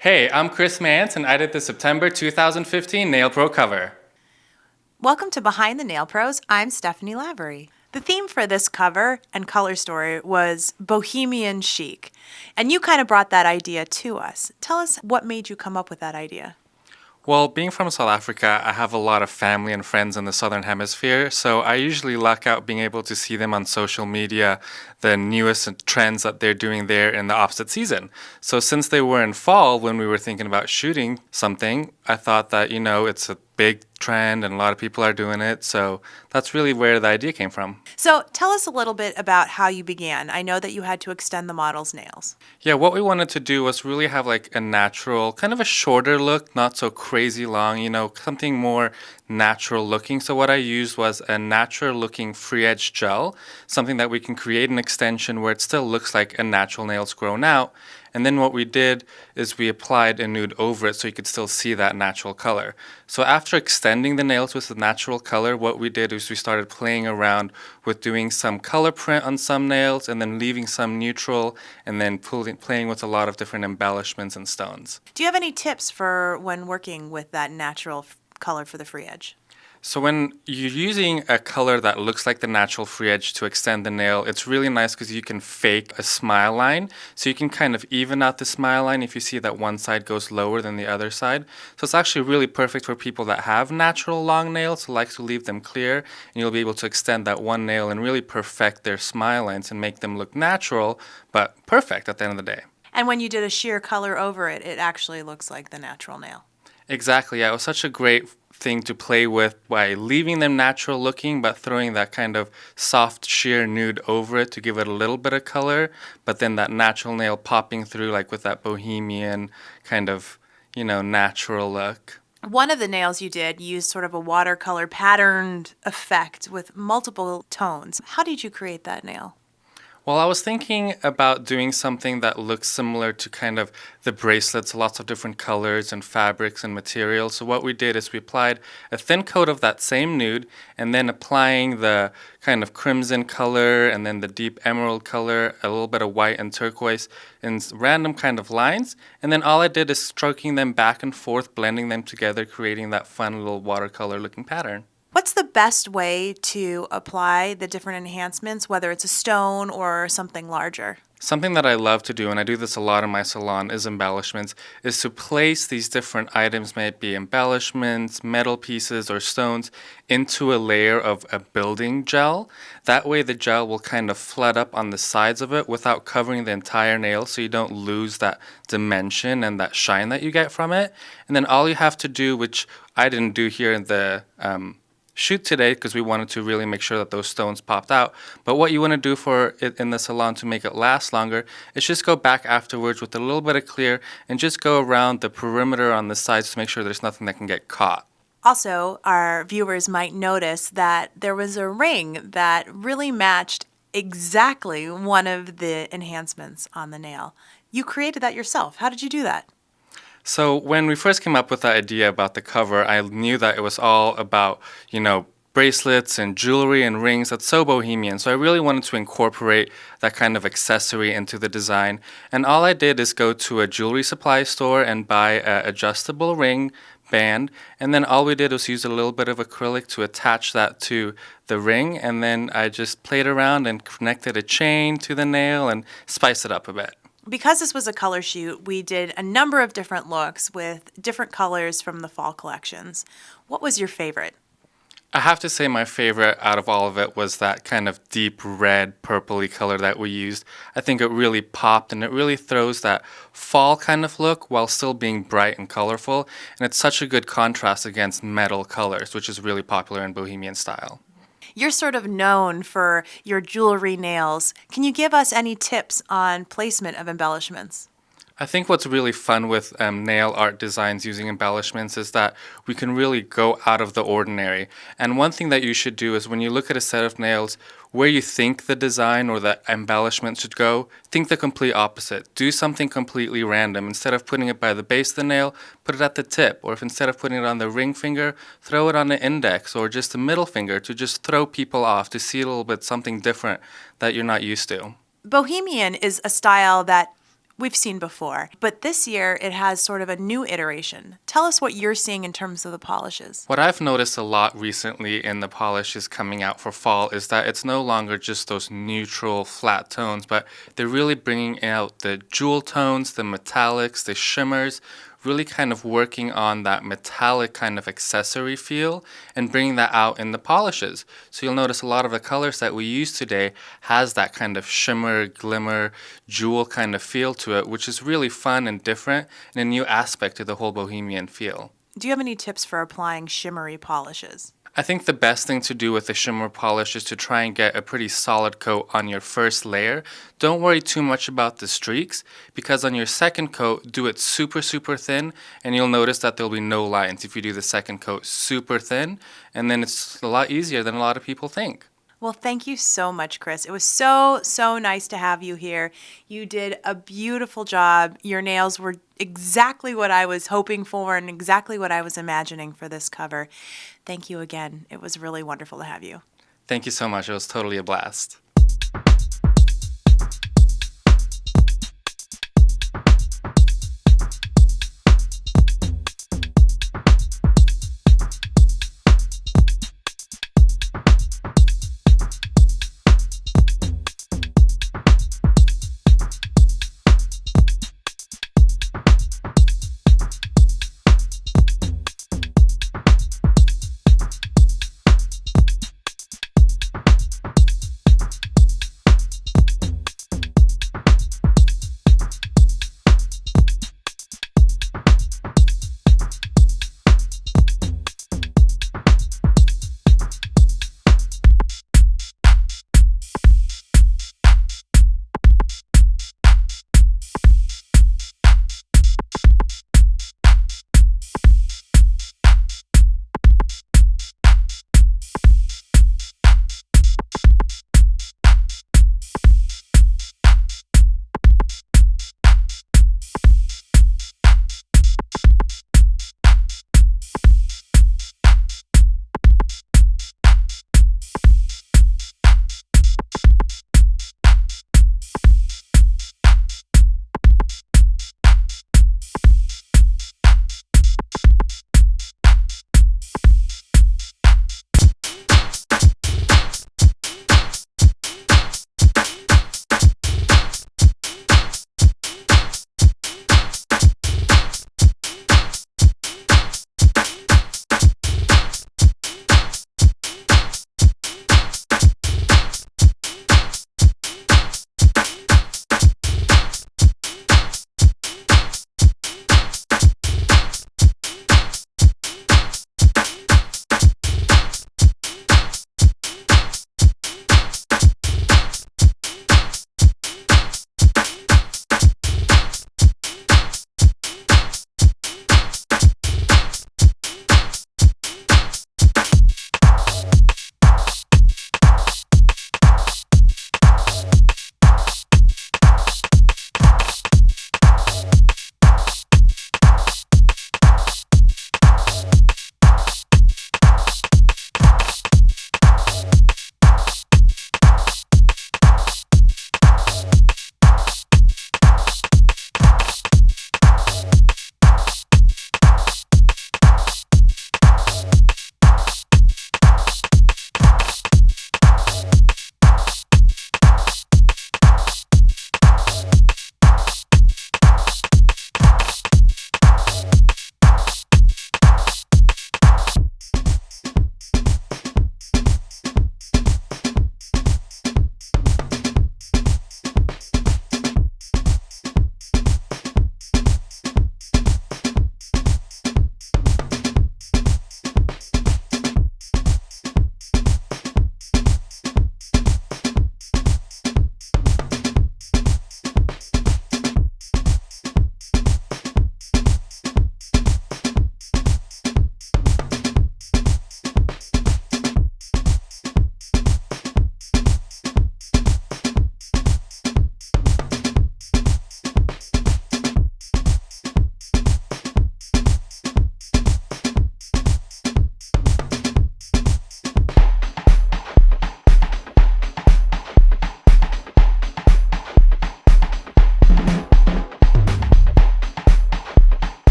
Hey, I'm Chris Mance, and I did the September 2015 Nail Pro cover. Welcome to Behind the Nail Pros. I'm Stephanie Lavery. The theme for this cover and color story was bohemian chic, and you kind of brought that idea to us. Tell us what made you come up with that idea. Well, being from South Africa, I have a lot of family and friends in the Southern Hemisphere, so I usually luck out being able to see them on social media, the newest trends that they're doing there in the opposite season. So since they were in fall when we were thinking about shooting something, I thought that, it's a big trend and a lot of people are doing it, so that's really where the idea came from. So tell us a little bit about how you began. I know that you had to extend the model's nails. Yeah, what we wanted to do was really have like a natural, kind of a shorter look, not so crazy long, something more natural looking. So what I used was a natural looking free edge gel, something that we can create an extension where it still looks like a natural nail's grown out. And then what we did is we applied a nude over it so you could still see that natural color. So after extending the nails with the natural color, what we did is we started playing around with doing some color print on some nails and then leaving some neutral and then playing with a lot of different embellishments and stones. Do you have any tips for when working with that natural color for the free edge? So when you're using a color that looks like the natural free edge to extend the nail, it's really nice because you can fake a smile line. So you can kind of even out the smile line if you see that one side goes lower than the other side. So it's actually really perfect for people that have natural long nails who like to leave them clear, and you'll be able to extend that one nail and really perfect their smile lines and make them look natural, but perfect at the end of the day. And when you did a sheer color over it, it actually looks like the natural nail. Exactly, yeah. It was such a great thing to play with by leaving them natural looking, but throwing that kind of soft sheer nude over it to give it a little bit of color, but then that natural nail popping through like with that bohemian kind of, natural look. One of the nails you did used sort of a watercolor patterned effect with multiple tones. How did you create that nail? Well, I was thinking about doing something that looks similar to kind of the bracelets, lots of different colors and fabrics and materials. So what we did is we applied a thin coat of that same nude and then applying the kind of crimson color and then the deep emerald color, a little bit of white and turquoise in random kind of lines. And then all I did is stroking them back and forth, blending them together, creating that fun little watercolor looking pattern. What's the best way to apply the different enhancements, whether it's a stone or something larger? Something that I love to do, and I do this a lot in my salon, is embellishments, is to place these different items, may it be embellishments, metal pieces, or stones, into a layer of a building gel. That way the gel will kind of flood up on the sides of it without covering the entire nail so you don't lose that dimension and that shine that you get from it. And then all you have to do, which I didn't do here in the shoot today because we wanted to really make sure that those stones popped out. But what you want to do for it in the salon to make it last longer is just go back afterwards with a little bit of clear and just go around the perimeter on the sides to make sure there's nothing that can get caught. Also, our viewers might notice that there was a ring that really matched exactly one of the enhancements on the nail. You created that yourself. How did you do that? So when we first came up with the idea about the cover, I knew that it was all about, bracelets and jewelry and rings. That's so bohemian. So I really wanted to incorporate that kind of accessory into the design. And all I did is go to a jewelry supply store and buy an adjustable ring band. And then all we did was use a little bit of acrylic to attach that to the ring. And then I just played around and connected a chain to the nail and spiced it up a bit. Because this was a color shoot, we did a number of different looks with different colors from the fall collections. What was your favorite? I have to say my favorite out of all of it was that kind of deep red, purpley color that we used. I think it really popped and it really throws that fall kind of look while still being bright and colorful. And it's such a good contrast against metal colors, which is really popular in bohemian style. You're sort of known for your jewelry nails. Can you give us any tips on placement of embellishments? I think what's really fun with nail art designs using embellishments is that we can really go out of the ordinary. And one thing that you should do is when you look at a set of nails, where you think the design or the embellishment should go, think the complete opposite. Do something completely random. Instead of putting it by the base of the nail, put it at the tip. Or if instead of putting it on the ring finger, throw it on the index or just the middle finger to just throw people off, to see a little bit something different that you're not used to. Bohemian is a style that we've seen before. But this year, it has sort of a new iteration. Tell us what you're seeing in terms of the polishes. What I've noticed a lot recently in the polishes coming out for fall is that it's no longer just those neutral, flat tones, but they're really bringing out the jewel tones, the metallics, the shimmers, really kind of working on that metallic kind of accessory feel and bringing that out in the polishes. So you'll notice a lot of the colors that we use today has that kind of shimmer, glimmer, jewel kind of feel to it, which is really fun and different and a new aspect to the whole bohemian feel. Do you have any tips for applying shimmery polishes? I think the best thing to do with the shimmer polish is to try and get a pretty solid coat on your first layer. Don't worry too much about the streaks, because on your second coat, do it super, super thin, and you'll notice that there'll be no lines if you do the second coat super thin, and then it's a lot easier than a lot of people think. Well, thank you so much, Chris. It was so nice to have you here. You did a beautiful job. Your nails were exactly what I was hoping for and exactly what I was imagining for this cover. Thank you again. It was really wonderful to have you. Thank you so much. It was totally a blast.